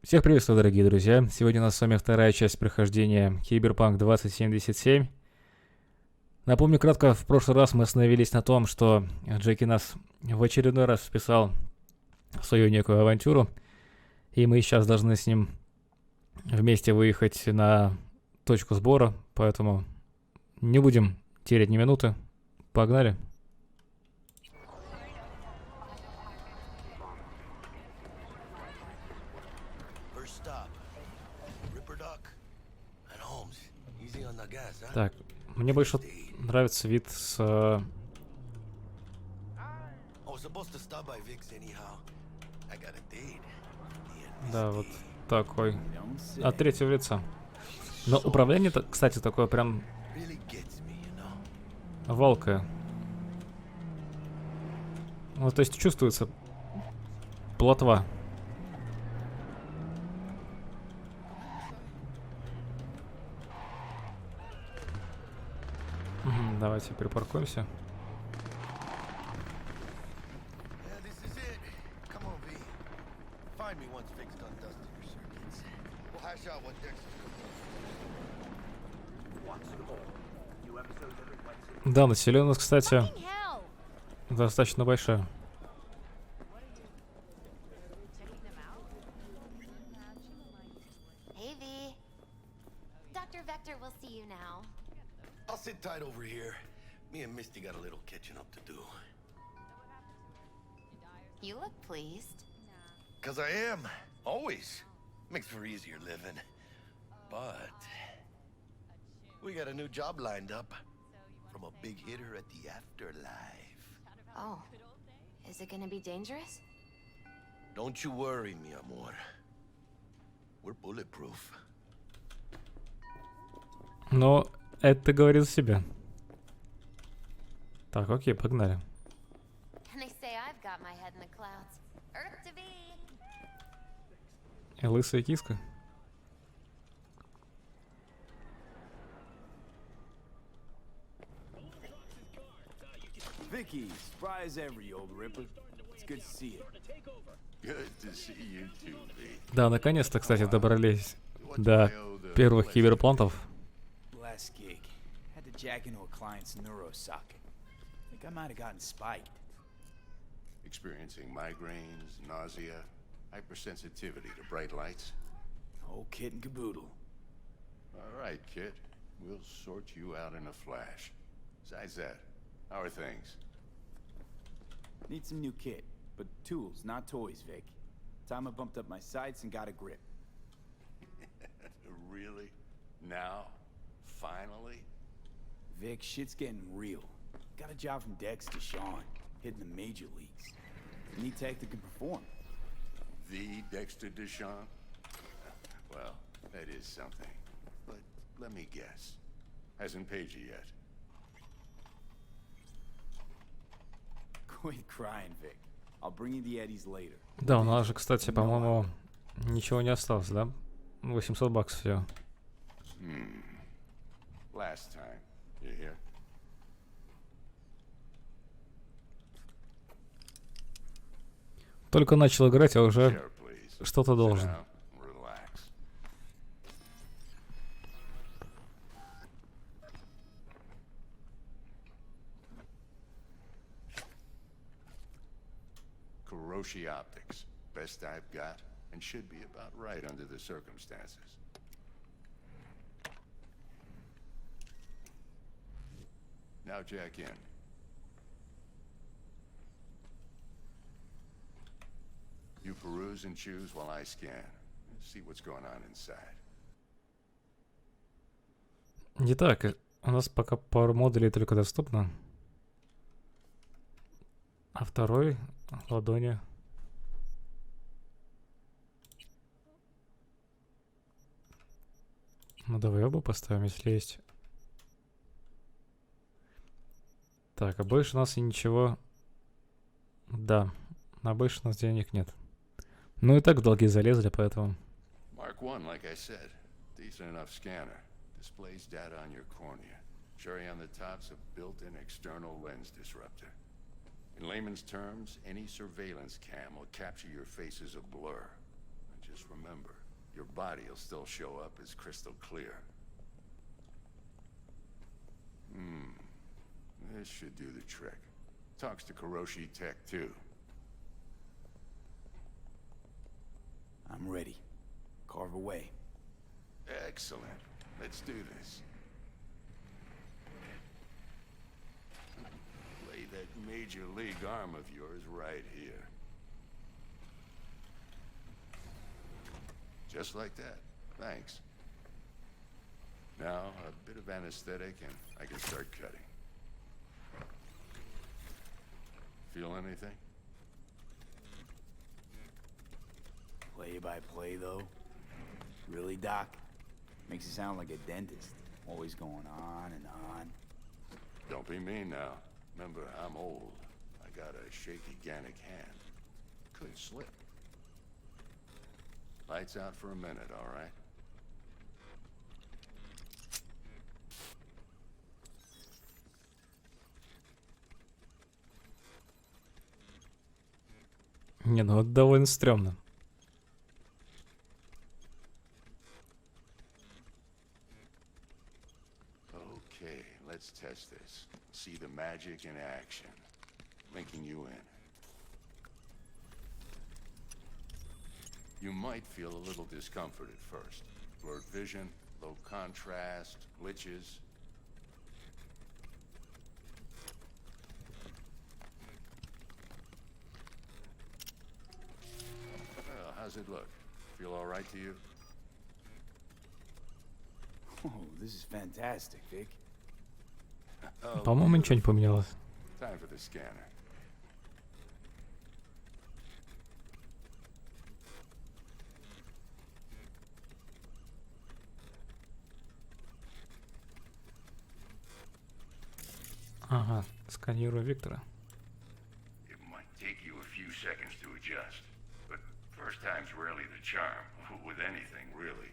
Всех приветствую, дорогие друзья. Сегодня у нас с вами вторая часть прохождения Cyberpunk 2077. Напомню кратко, в прошлый раз мы остановились на том, что Джеки нас в очередной раз вписал в свою некую авантюру, и мы сейчас должны с ним вместе выехать на точку сбора, поэтому не будем терять ни минуты. Погнали. Так, мне больше нравится вид с... Да, вот такой. От третьего лица. Но управление, кстати, такое прям... Валкое. Ну, то есть чувствуется плотва. Давайте припаркуемся. Да, населенность, кстати, достаточно большая. I'll sit tight over here. Me and Misty got a little catching up to do. You look pleased. 'Cause I am. Always. Makes for easier living. But we got a new job lined up from a big hitter at the afterlife. Oh. Is it gonna be dangerous? Don't you worry, mi amor. We're bulletproof. Но это говорит за себя. Так, окей, погнали. They say I've got my head in the clouds. Earth to be. И лысая киска. Vicky, spry as ever, you old ripper. It's good to see you. Good to see you too, V. Да, наконец-то, кстати, добрались до первых киберплантов. Last gig. Had to jack into a client's neuro socket. Think I might have gotten spiked. Experiencing migraines, nausea, hypersensitivity to bright lights. Whole kit and caboodle. All right, kid. We'll sort you out in a flash. Besides that, how are things? Need some new kit, but tools, not toys, Vic. Time I bumped up my sights and got a grip. Really? Now? Finally? Vic, shit's getting real. Got a job from Dex to Sean, hitting the major leagues. Need tech that can perform. The Dexter Deshawn? Well, that is something. But let me guess. Hasn't paid you yet. Quit crying, Vic. I'll bring you the Eddies later. Да, у нас же, кстати, по-моему, ничего не осталось, да? 800 баксов всего. Last time. You hear? Только начал играть, а уже Chair, please. что-то Sit должен. down. Relax. Kuroshi Optics. Best I've got, and should be about right under the circumstances. Now jack in. You peruse and choose while I scan. See what's going on inside. Итак, у нас пока пару модулей только доступно. А второй — ладони. Ну давай оба поставим, если есть. Так, а больше у нас и ничего... Да, на больше у нас денег нет. Ну и так в долги залезли, поэтому... Mark 1, like I said. Decent enough scanner. Displays data on your cornea. Cherry on the top's a built-in external lens disruptor. In layman's terms, any surveillance cam will capture your face as a blur. And just remember remember, your body will still show up as crystal clear. This should do the trick. Talks to Kuroshi Tech, too. I'm ready. Carve away. Excellent. Let's do this. Lay that major league arm of yours right here. Just like that. Thanks. Now, a bit of anesthetic and I can start cutting. Feel anything? Play by play, though? Really, Doc? Makes you sound like a dentist. Always going on and on. Don't be mean now. Remember, I'm old. I got a shaky Gannic hand. Could slip. Lights out for a minute, all right? Не, ну это довольно стрёмно. Okay, let's test this. See the magic in action. Linking you in. You might feel a little discomfort at first. Blurred vision, low contrast, glitches. Well, how's it look? Feel all right to you? Oh, this is fantastic, Vic. По-моему, ничего не поменялось. Time for the scanner. Ага, сканирую Виктора. It might take you a few seconds to adjust, but first time's rarely the charm, with anything, really.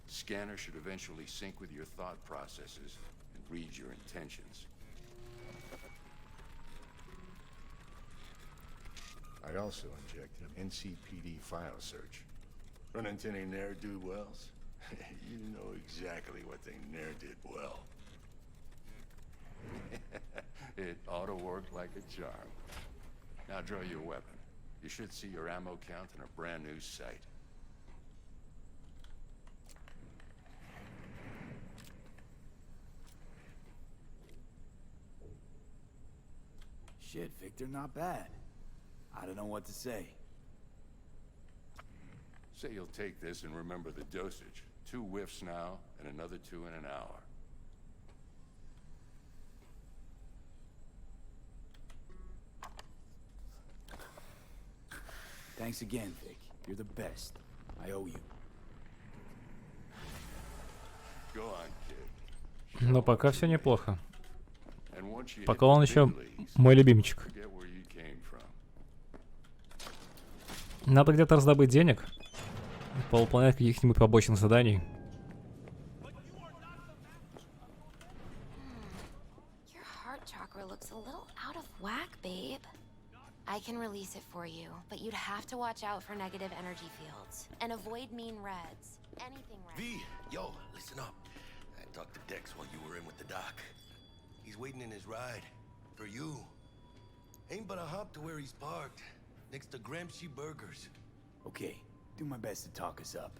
Scanner should eventually sync with your thought processes and read your intentions. I also injected an NCPD file search. Run into any ne'er-do-wells? You know exactly what they ne'er did well. It ought to work like a charm. Now draw your weapon. You should see your ammo count in a brand new sight. Shit, Victor, not bad. I don't know what to say. Say you'll take this and remember the dosage. 2 whiffs now, and another 2 in an hour. Thanks again, Vic. You're the best. I owe you. Go on, kid. Но пока все неплохо. And once you Пока hit он the еще big leagues, мой любимчик. forget where you came from. Надо где-то раздобыть денег, повыполнять каких-нибудь побочных заданий. Your heart chakra looks a little out of whack, babe. I can release it for you, but you'd have to watch out for negative energy fields and avoid mean reds. Anything red. V, yo, listen up. I talked to Dex while you were in with the doc. He's waiting in his ride. For you. Ain't but a hop to where he's parked. Next to Gramsci Burgers. Okay, do my best to talk us up.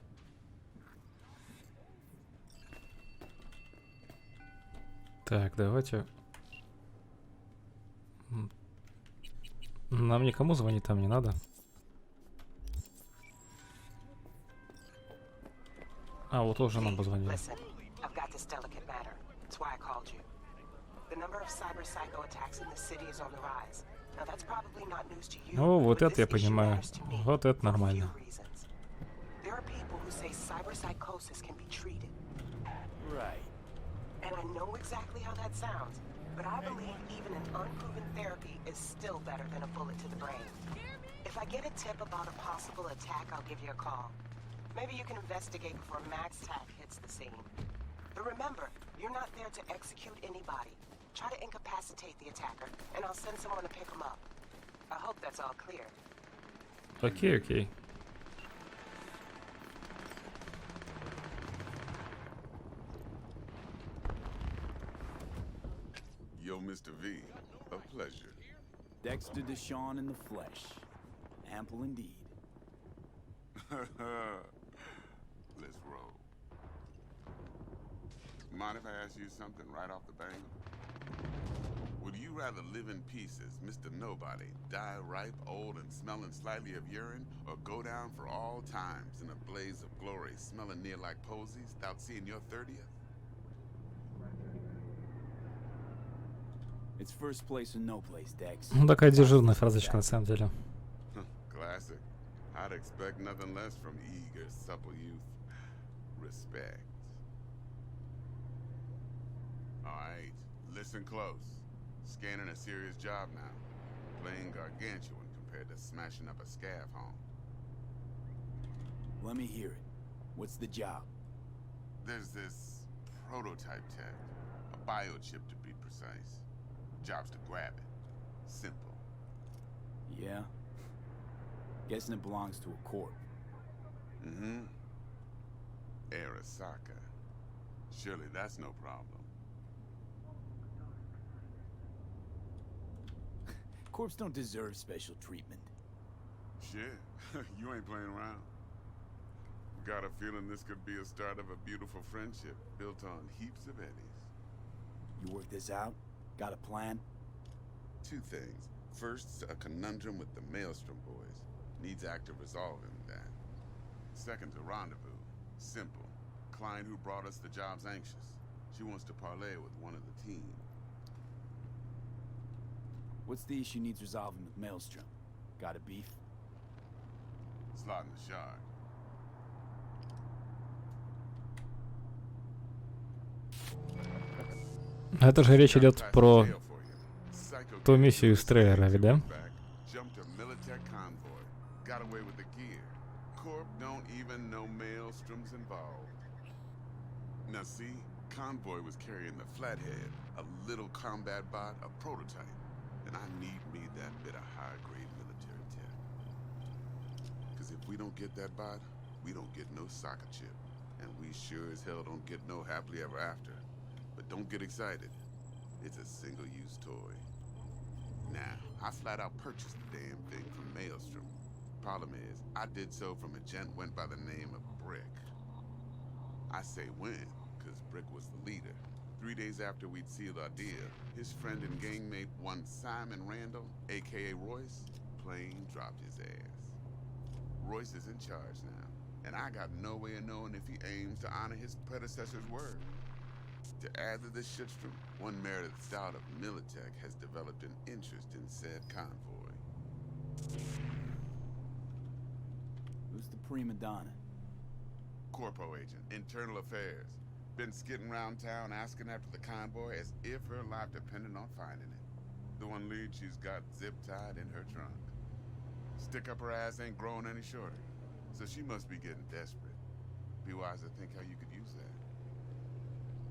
Так, давайте. Нам никому звонить там не надо. А, вот уже нам позвонили. Listen, I've got this delicate matter. That's why I called you. The number of cyber psycho attacks in the city is on the rise. Now that's probably not news to you. Ну, вот but это я this issue понимаю. matters to me Вот это for a few нормально. reasons. There are people who say cyberpsychosis can be treated. Right. And I know exactly how that sounds, but I believe even an unproven therapy is still better than a bullet to the brain. If I get a tip about a possible attack, I'll give you a call. Maybe you can investigate before Max Tack hits the scene. But remember, you're not there to execute anybody. Try to incapacitate the attacker, and I'll send someone to pick him up. I hope that's all clear. Окей, окей. Yo, Mr. V, a pleasure. Dexter Deshawn in the flesh. Ample indeed. Let's roll. Mind if I ask you something right off the bang? Would you rather live in pieces, Mr. Nobody, die ripe, old, and smelling slightly of urine, or go down for all times in a blaze of glory, smelling near like posies, without seeing your 30th? It's first place or no place, Dex. Ну, такая дежурная фразочка на самом деле. Classic. I'd expect nothing less from eager, supple youth. Respect. Alright, listen close. Scanning a serious job now. Playing gargantuan compared to smashing up a scav home. Let me hear it. What's the job? There's this prototype tech. A biochip to be precise. Job's to grab it. Simple. Yeah? Guessing it belongs to a corp. Mm-hmm. Arasaka. Surely that's no problem. Corps don't deserve special treatment. Shit, you ain't playing around. Got a feeling this could be a start of a beautiful friendship built on heaps of eddies. You work this out? Got a plan? Two things. First, a conundrum with the Maelstrom boys. Needs active resolving that. Second's a rendezvous. Simple. Client who brought us the job's anxious. She wants to parlay with one of the team. What's the issue needs resolving with Maelstrom? Got a beef? Slot in the shard. Это же речь идет про ту миссию из трейлера, ведь, да? Jumped a Militech convoy. Got away with the gear. Corp don't even know Maelstrom's involved. Now see, convoy was carrying the Flathead, a little combat bot, a prototype. And I need me that bit of high-grade military tech. Because if we don't get that bot, we don't get no soccer chip. And we sure as hell don't get no happily ever after. But don't get excited. It's a single-use toy. Now, I flat out purchased the damn thing from Maelstrom. Problem is, I did so from a gent went by the name of Brick. I say when, because Brick was the leader. 3 days after we'd sealed our deal, his friend and gangmate, one Simon Randall, aka Royce, plain dropped his ass. Royce is in charge now, and I got no way of knowing if he aims to honor his predecessor's word. To add to this shitstorm, one merited stout of Militech has developed an interest in said convoy. Who's the prima donna? Corpo agent, internal affairs. Been skidding around town asking after the convoy as if her life depended on finding it. The one lead she's got zip-tied in her trunk. Stick up her ass ain't growing any shorter, so she must be getting desperate. Be wise to think how you could use that.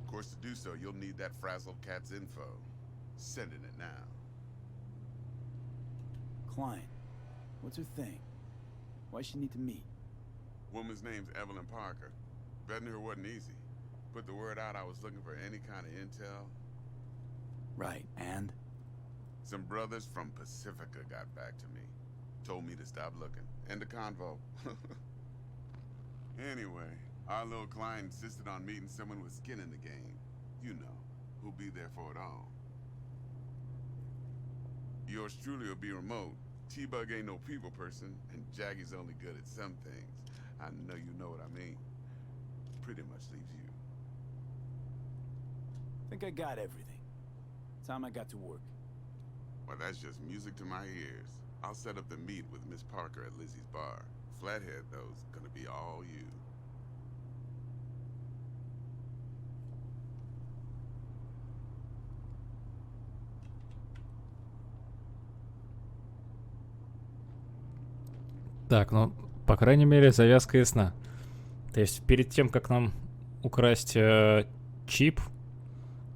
Of course, to do so, you'll need that frazzled cat's info. Sending it now. Client. What's her thing? Why's she need to meet? Woman's name's Evelyn Parker. Vetting her wasn't easy. Put the word out I was looking for any kind of intel. Right, and? Some brothers from Pacifica got back to me. Told me to stop looking. End of convo. Anyway, our little client insisted on meeting someone with skin in the game. You know, who'll be there for it all. Yours truly will be remote. T-Bug ain't no people person, and Jaggy's only good at some things. I know you know what I mean. Pretty much leaves you. Think I got everything. Time I got to work. Well, that's just music to my ears. I'll set up the meet with Miss Parker at Lizzie's bar. Flathead, though, is gonna be all you. Так, ну, по крайней мере, завязка ясна. То есть, перед тем, как нам украсть чип,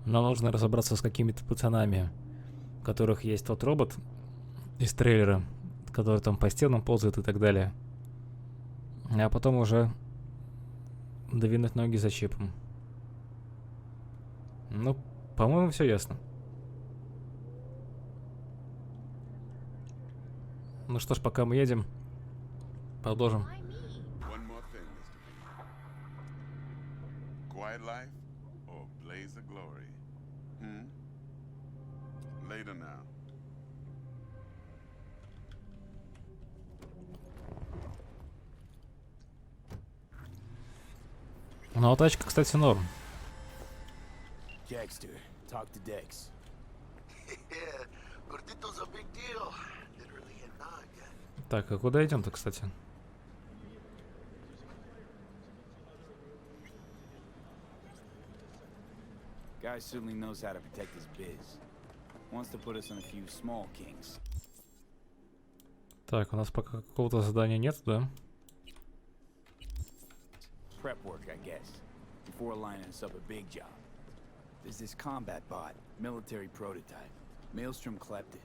нам нужно разобраться с какими-то пацанами, у которых есть тот робот из трейлера, который там по стенам ползает и так далее. А потом уже двинуть ноги за чипом. Ну, по-моему, все ясно. Ну что ж, пока мы едем, продолжим. One more thing, Mr. B. Quiet life or blaze of glory? Later now. Ну, а тачка, кстати, норм. Dexter, talk to Dex. Yeah, Gordito's a big deal. Literally a nog. Так, а куда идем-то, кстати? Guy certainly knows how to protect his biz. Wants to put us on a few small kings. Так, у нас пока какого-то задания нет, да? Prep work, I guess. Before lining us up a big job. There's this combat bot, military prototype. Maelstrom clept it.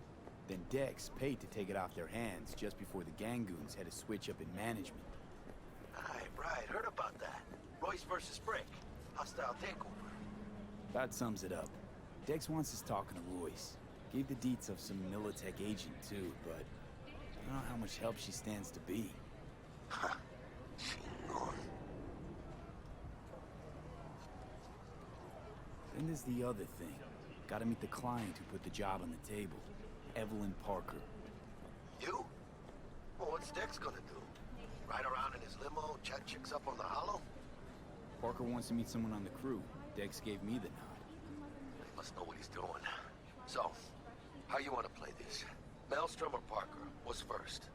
Then Dex paid to take it off their hands just before the Gangoons had a switch up in management. Right, heard about that. Royce versus Brick. Hostile takeover. That sums it up. Dex wants us talking to Royce. Gave the deets of some Militech agent too, but I don't know how much help she stands to be. Chingón. Then there's the other thing. Gotta meet the client who put the job on the table. Evelyn Parker. You? Well, what's Dex gonna do? Ride around in his limo, chat chicks up on the hollow? Parker wants to meet someone on the crew. Dex gave me the nod. He must know what he's doing. So, how you want to play this? Maelstrom or Parker? What's first?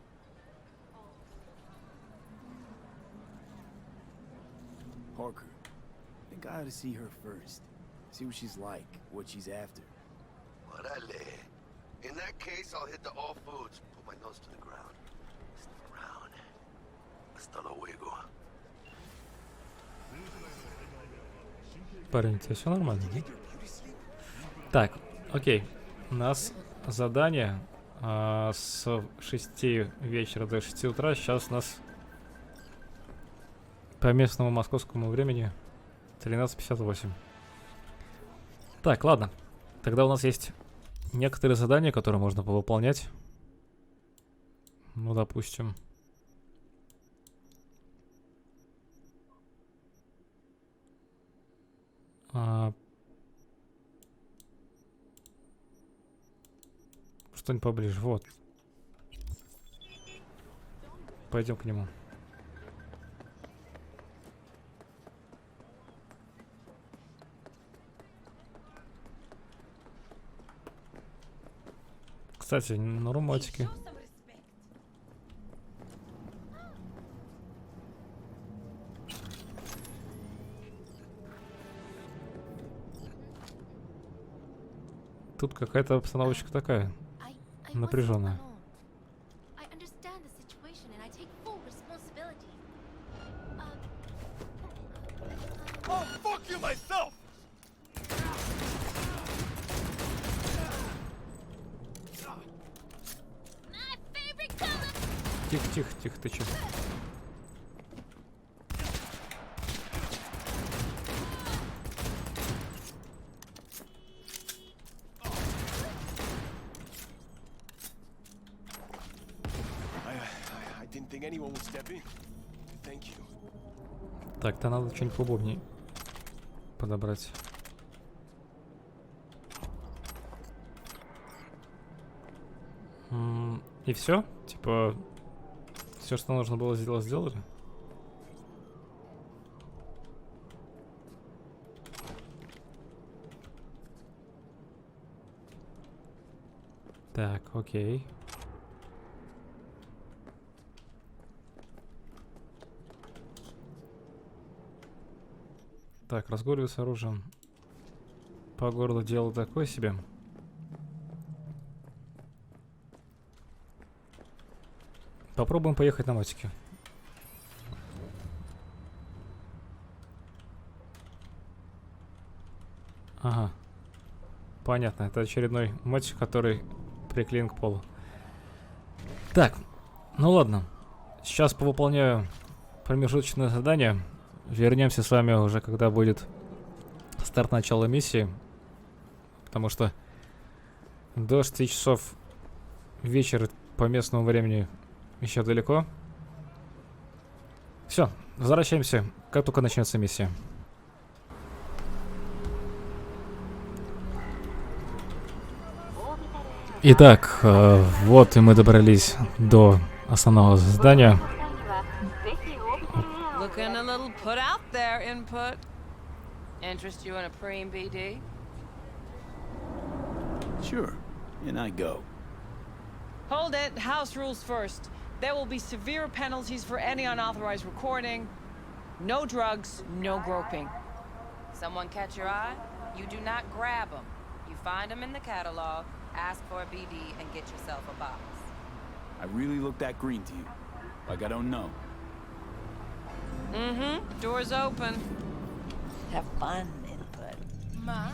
Parker. I think I ought to see her first. See what she's like, what she's after. Órale. In that case, I'll hit the all foods, put my nose to the ground. Sniff around. Hasta luego. Парень, у тебя все нормально, да? Так, окей. У нас задание с 6 вечера до 6 утра. Сейчас у нас по местному московскому времени 13:58. Так, ладно. Тогда у нас есть некоторые задания, которые можно повыполнять. Ну, допустим. Что-нибудь поближе, вот. Пойдем к нему. Кстати, на руматике. Тут какая-то обстановочка такая напряженная. Тихо, тихо, тихо, ты че? Так-то надо что-нибудь поудобнее подобрать. И все? Типа, все, что нужно было сделать, сделали? Так, окей. Так, разгуливать с оружием по городу дело такое себе. Попробуем поехать на мотике. Ага. Понятно, это очередной мотик, который приклеен к полу. Так, ну ладно. Сейчас повыполняю промежуточное задание. Вернемся с вами уже, когда будет старт начала миссии. Потому что до 6 часов вечера по местному времени еще далеко. Все, возвращаемся, как только начнется миссия. Итак, вот и мы добрались до основного здания. Looking a little put out there, input. Interest you in a preem BD? Sure, and I go. Hold it. House rules first. There will be severe penalties for any unauthorized recording. No drugs, no groping. Someone catch your eye? You do not grab them. You find them in the catalog, ask for a BD, and get yourself a box. I really look that green to you. Like I don't know. Mm-hmm. Door's open. Have fun, input.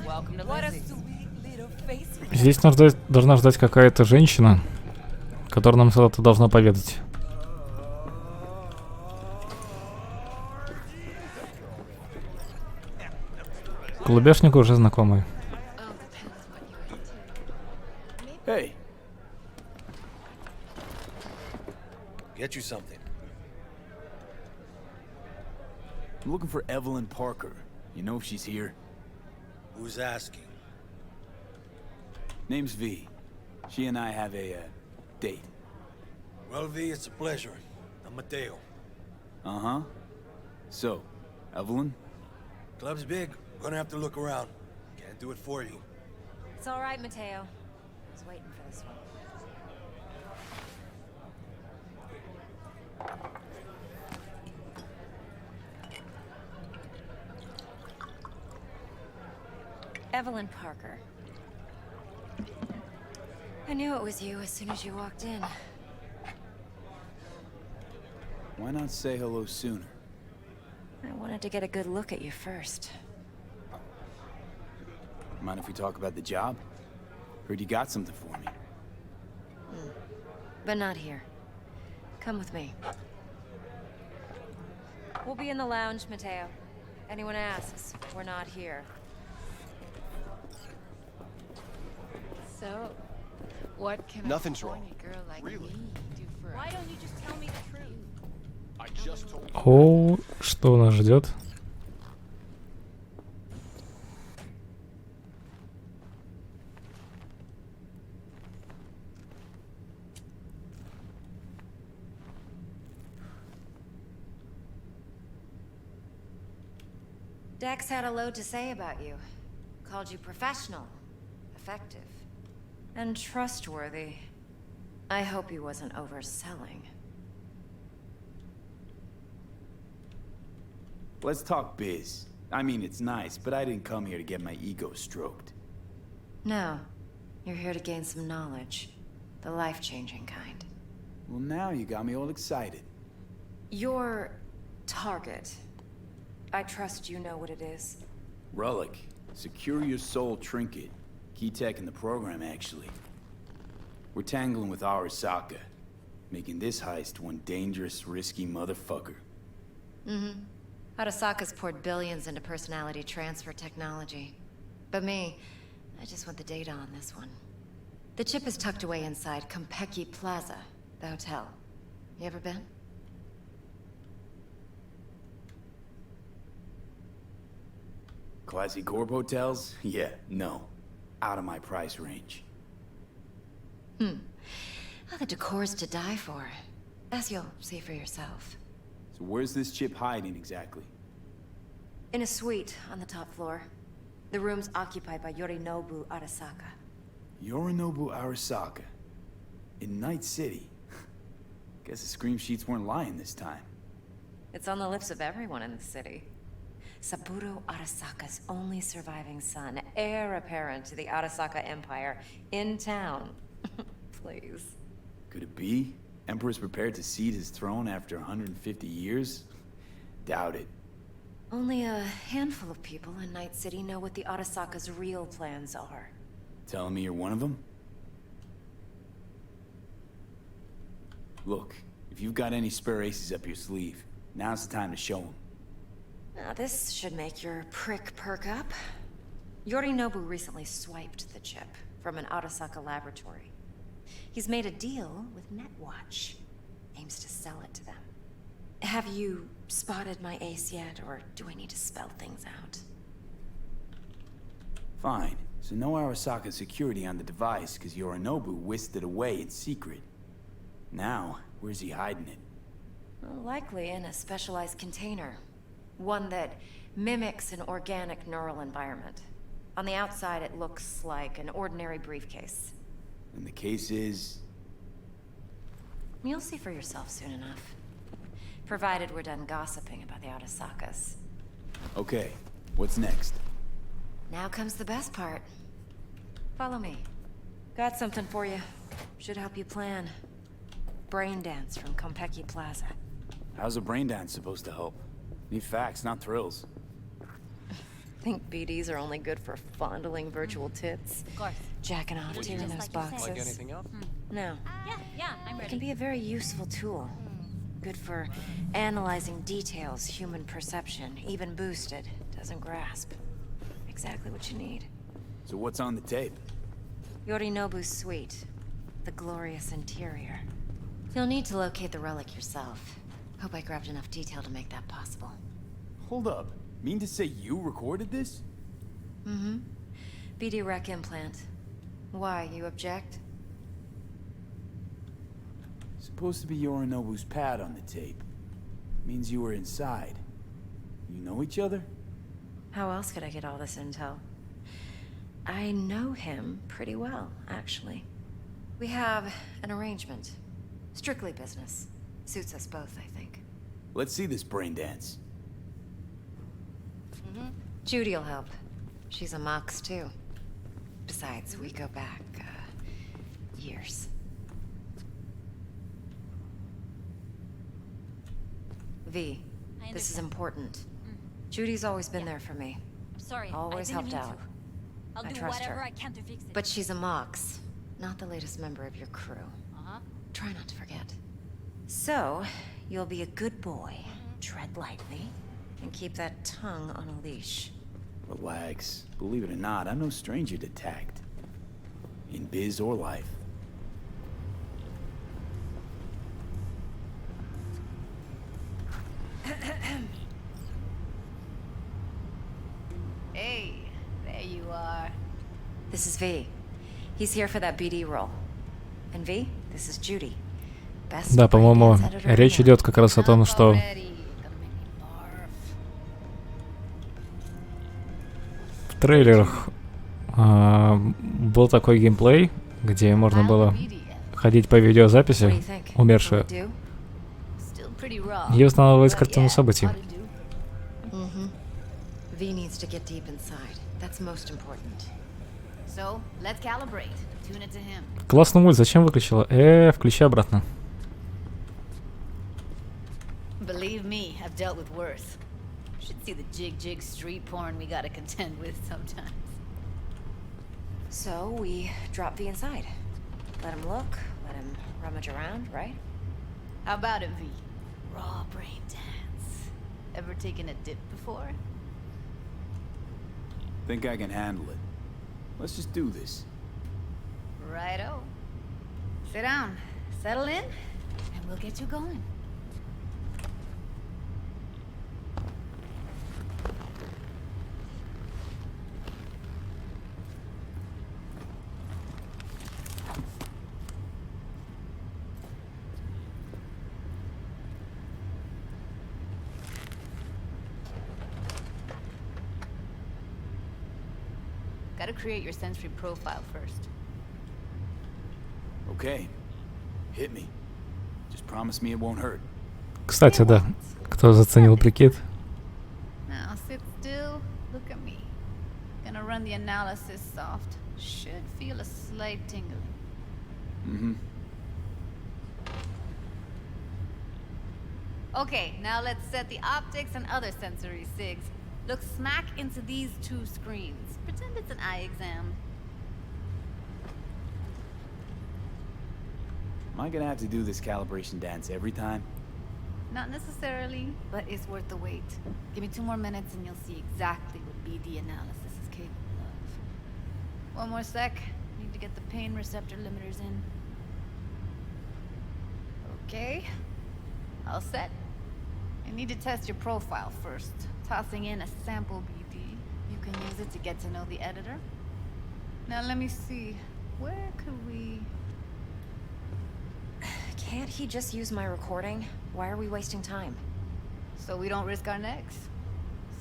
Welcome to What a Lizzie's. sweet little face. Здесь нас должна ждать какая-то женщина, которая нам что-то должна поведать. Клубешник уже знакомый. Hey, Get you something. I'm looking for Evelyn Parker. You know if she's here? Who's asking? Name's V. She and I have a date. Well, V, it's a pleasure. I'm Mateo. Uh-huh. So, Evelyn? Club's big. Gonna have to look around. Can't do it for you. It's all right, Mateo. I was waiting for this one. Evelyn Parker. I knew it was you as soon as you walked in. Why not say hello sooner? I wanted to get a good look at you first. Mind if we talk about the job? Heard you got something for me. But not here. Come with me. We'll be in the lounge, Mateo. Anyone asks, we're not here. So, what can Nothing's a wrong. horny girl like Really? me do for Why don't you just tell me the truth? I just told you. О, что нас ждет? Dex had a load to say about you. Called you professional, effective, and trustworthy. I hope he wasn't overselling. Let's talk biz. I mean, it's nice, but I didn't come here to get my ego stroked. No, you're here to gain some knowledge. The life-changing kind. Well, now you got me all excited. Your target. I trust you know what it is. Relic. Secure your soul trinket. Key tech in the program, actually. We're tangling with Arasaka, making this heist one dangerous, risky motherfucker. Mm-hmm. Arasaka's poured billions into personality transfer technology. But me, I just want the data on this one. The chip is tucked away inside Kompeki Plaza, the hotel. You ever been? Classy corp hotels? Yeah, no. Out of my price range. Well, the decor's to die for. As you'll see for yourself. So where's this chip hiding exactly? In a suite on the top floor. The room's occupied by Yorinobu Arasaka. Yorinobu Arasaka. In Night City. Guess the scream sheets weren't lying this time. It's on the lips of everyone in the city. Saburo Arasaka's only surviving son, heir apparent to the Arasaka Empire, in town. Please. Could it be? Emperor's prepared to cede his throne after 150 years? Doubt it. Only a handful of people in Night City know what the Arasaka's real plans are. Telling me you're one of them? Look, if you've got any spare aces up your sleeve, now's the time to show them. Now, this should make your prick perk up. Yorinobu recently swiped the chip from an Arasaka laboratory. He's made a deal with Netwatch. Aims to sell it to them. Have you spotted my ace yet, or do I need to spell things out? Fine. So no Arasaka security on the device, because Yorinobu whisked it away in secret. Now, where's he hiding it? Well, likely in a specialized container. One that mimics an organic neural environment. On the outside, it looks like an ordinary briefcase. And the case is... You'll see for yourself soon enough. Provided we're done gossiping about the Arasakas. Okay, what's next? Now comes the best part. Follow me. Got something for you. Should help you plan. Brain dance from Konpeki Plaza. How's a brain dance supposed to help? Need facts, not thrills. Think BDs are only good for fondling virtual tits? Of course. Jacking off too in those boxes. Like anything else? No. Yeah, I'm It ready. can be a very useful tool. Good for analyzing details human perception, even boosted, doesn't grasp. Exactly what you need. So what's on the tape? Yorinobu's suite. The glorious interior. You'll need to locate the relic yourself. Hope I grabbed enough detail to make that possible. Hold up. Mean to say you recorded this? Mm-hmm. BD rec implant. Why, you object? Supposed to be Yorinobu's pad on the tape. Means you were inside. You know each other? How else could I get all this intel? I know him pretty well, actually. We have an arrangement. Strictly business. Suits us both, I think. Let's see this brain dance. Judy'll help. She's a Mox, too. Besides, we go back, years. V, this is important. Judy's always been there for me. Sorry, Always I didn't helped mean out. to. I'll I do trust whatever her. I can to fix it. But she's a Mox, not the latest member of your crew. Uh-huh. Try not to forget. So, you'll be a good boy, tread lightly, and keep that tongue on a leash. Relax. Believe it or not, I'm no stranger to tact. In biz or life. Hey, there you are. This is V. He's here for that BD role. And V, this is Judy. Best Да, по-моему, brain dance editor речь in идет как раз о том, Enough что already. Gonna make me barf. в трейлерах был такой геймплей, где можно Found было the BDS. ходить по What do you видеозаписи, think? Will умершие, it do? Still pretty raw. и устанавливать But картину yeah, событий. oughta do. Mm-hmm. V needs to get deep inside. That's most important. So, let's calibrate. Tune it to him. Классный мульт, зачем выключила? Включи обратно. Believe me, I've dealt with worse. Should see the jig street porn we gotta contend with sometimes. So, we drop V inside. Let him look, let him rummage around, right? How about it, V? Raw brain dance. Ever taken a dip before? Think I can handle it. Let's just do this. Righto. Sit down, settle in, and we'll get you going. Gotta create your sensory profile first. Okay. Hit me. Just promise me it won't hurt. Кстати, да, кто заценил прикид? Now sit still, look at me. Gonna run the analysis soft. Should feel a slight tingling. Mm-hmm. Okay, now let's set the optics and other sensory sigs. Look smack into these two screens. Pretend it's an eye exam. Am I gonna have to do this calibration dance every time? Not necessarily, but it's worth the wait. Give me 2 more minutes and you'll see exactly what BD analysis is capable of. One more sec. Need to get the pain receptor limiters in. Okay. All set? I need to test your profile first. Tossing in a sample BD. You can use it to get to know the editor. Now let me see. Where could we... Can't he just use my recording? Why are we wasting time? So we don't risk our necks?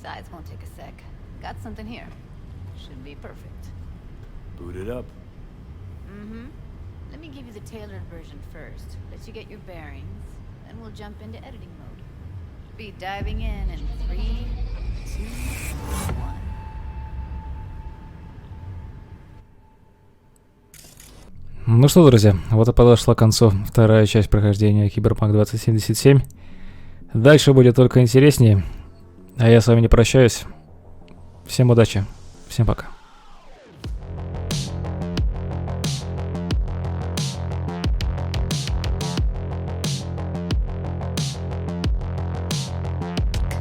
Sides won't take a sec. Got something here. Should be perfect. Boot it up. Mm-hmm. Let me give you the tailored version first. Let you get your bearings. Then we'll jump into editing mode. Be diving in 3, 2, 1. Ну что, друзья, вот и подошла к концу вторая часть прохождения Cyberpunk 2077. Дальше будет только интереснее. А я с вами не прощаюсь. Всем удачи. Всем пока.